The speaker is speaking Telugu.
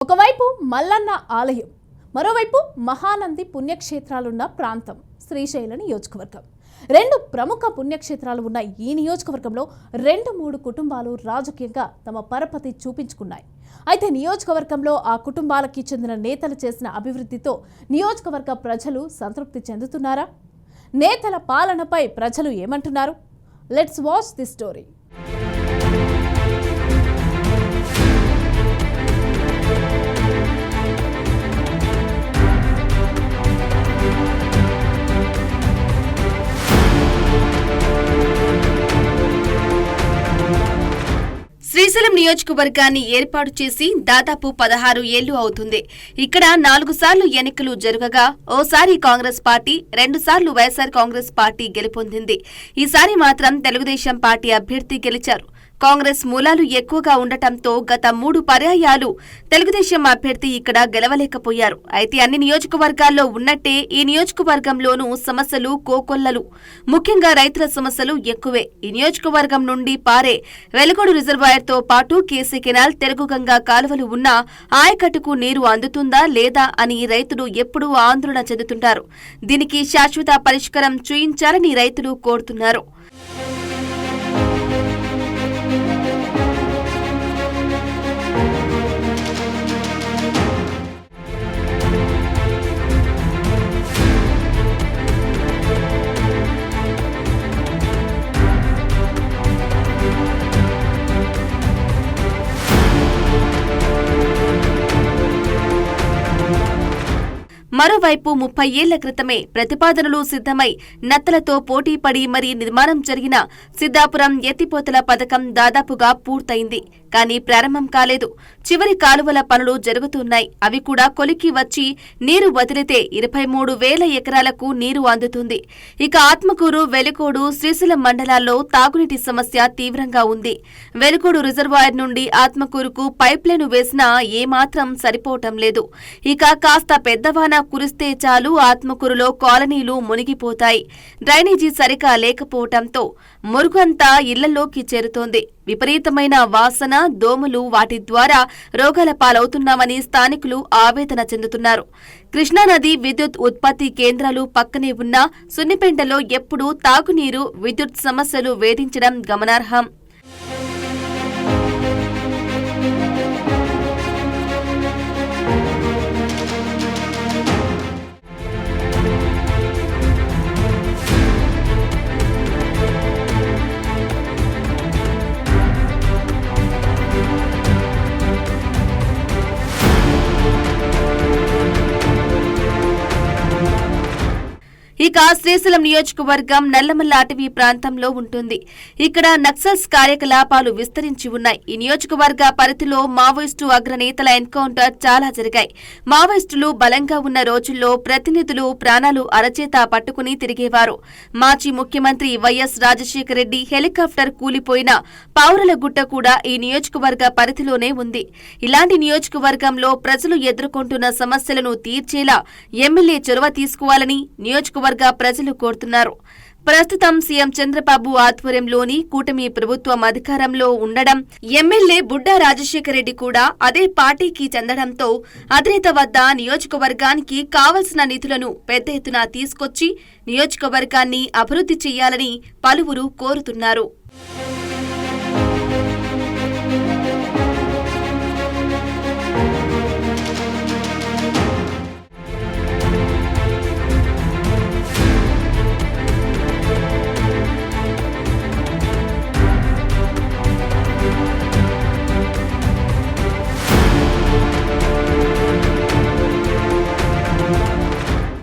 ఒకవైపు మల్లన్న ఆలయం, మరోవైపు మహానంది పుణ్యక్షేత్రాలున్న ప్రాంతం శ్రీశైల నియోజకవర్గం. రెండు ప్రముఖ పుణ్యక్షేత్రాలు ఉన్న ఈ నియోజకవర్గంలో 2-3 కుటుంబాలు రాజకీయంగా తమ పరపతి చూపించుకున్నాయి. అయితే నియోజకవర్గంలో ఆ కుటుంబాలకి చెందిన నేతలు చేసిన అభివృద్ధితో నియోజకవర్గ ప్రజలు సంతృప్తి చెందుతున్నారా? నేతల పాలనపై ప్రజలు ఏమంటున్నారు? Let's watch the story. Srisailam నియోజకవర్గాన్ని ఏర్పాటు చేసి దాదాపు 16 ఏళ్లు అవుతుంది. ఇక్కడ 4 సార్లు ఎన్నికలు జరగగా ఓసారి కాంగ్రెస్ పార్టీ, 2 సార్లు వైఎస్ఆర్ కాంగ్రెస్ పార్టీ గెలుపొందింది. ఈసారి మాత్రం తెలుగుదేశం పార్టీ అభ్యర్థి గెలిచారు. కాంగ్రెస్ మూలాలు ఎక్కువగా ఉండటంతో గత 3 పర్యాయాలు తెలుగుదేశం అభ్యర్థి ఇక్కడ గెలవలేకపోయారు. అయితే అన్ని నియోజకవర్గాల్లో ఉన్నట్టే ఈ నియోజకవర్గంలోనూ సమస్యలు కోకొల్లలు. ముఖ్యంగా రైతుల సమస్యలు ఎక్కువే. ఈ నియోజకవర్గం నుండి పారే వెలుగోడు రిజర్వాయర్తో పాటు కేసీ కెనాల్, తెలుగుగంగా కాలువలు ఉన్నా ఆయకట్టుకు నీరు అందుతుందా లేదా అని రైతులు ఎప్పుడూ ఆందోళన చెందుతుంటారు. దీనికి శాశ్వత పరిష్కారం చూయించాలని రైతులు కోరుతున్నారు. మరోవైపు 30 ఏళ్ల క్రితమే ప్రతిపాదనలు సిద్ధమై నత్తలతో పోటీ పడి మరీ నిర్మాణం జరిగిన సిద్ధాపురం ఎత్తిపోతల పథకం దాదాపుగా పూర్తయింది. కానీ ప్రారంభం కాలేదు. చివరి కాలువల పనులు జరుగుతున్నాయి. అవి కూడా కొలికి వచ్చి నీరు వదిలితే 23,000 ఎకరాలకు నీరు అందుతుంది. ఇక ఆత్మకూరు, వెలుగోడు, శ్రీశైలం మండలాల్లో తాగునీటి సమస్య తీవ్రంగా ఉంది. వెలుగోడు రిజర్వాయర్ నుండి ఆత్మకూరుకు పైప్లైన్ వేసినా ఏమాత్రం సరిపోవటం లేదు. ఇక కాస్త పెద్దవాన కురిస్తే చాలు ఆత్మకూరులో కాలనీలు మునిగిపోతాయి. డ్రైనేజీ సరిగా లేకపోవటంతో మురుగంతా ఇళ్లలోకి చేరుతోంది. విపరీతమైన వాసన, దోమలు, వాటి ద్వారా రోగాల పాలవుతున్నామని స్థానికులు ఆవేదన చెందుతున్నారు. కృష్ణానది విద్యుత్ ఉత్పత్తి కేంద్రాలు పక్కనే ఉన్న సున్నిపెంటలో ఎప్పుడూ తాగునీరు, విద్యుత్ సమస్యలు వేధించడం గమనార్హం. ఇక శ్రీశైలం నియోజకవర్గం నల్లమల్ల అటవీ ప్రాంతంలో ఉంటుంది. ఇక్కడ నక్సల్స్ కార్యకలాపాలు విస్తరించి ఉన్నాయి. ఈ నియోజకవర్గ పరిధిలో మావోయిస్టు అగ్రనేతల ఎన్కౌంటర్ చాలా జరిగాయి. మావోయిస్టులు బలంగా ఉన్న రోజుల్లో ప్రతినిధులు ప్రాణాలు అరచేత పట్టుకుని తిరిగేవారు. మాజీ ముఖ్యమంత్రి వైఎస్ రాజశేఖర రెడ్డి హెలికాప్టర్ కూలిపోయిన పావురలగుట్ట కూడా ఈ నియోజకవర్గ పరిధిలోనే ఉంది. ఇలాంటి నియోజకవర్గంలో ప్రజలు ఎదుర్కొంటున్న సమస్యలను తీర్చేలా ఎమ్మెల్యే చొరవ తీసుకోవాలని నియోజకవర్గ ప్రజలు కోరుతున్నారు. ప్రస్తుతం సీఎం చంద్రబాబు ఆధ్వర్యంలోని కూటమి ప్రభుత్వం అధికారంలో ఉండడం, ఎమ్మెల్యే బుడ్డా రాజశేఖర రెడ్డి కూడా అదే పార్టీకి చెందడంతో అధినేత వద్ద నియోజకవర్గానికి కావలసిన నిధులను పెద్ద ఎత్తున తీసుకొచ్చి నియోజకవర్గాన్ని అభివృద్ధి చేయాలని పలువురు కోరుతున్నారు.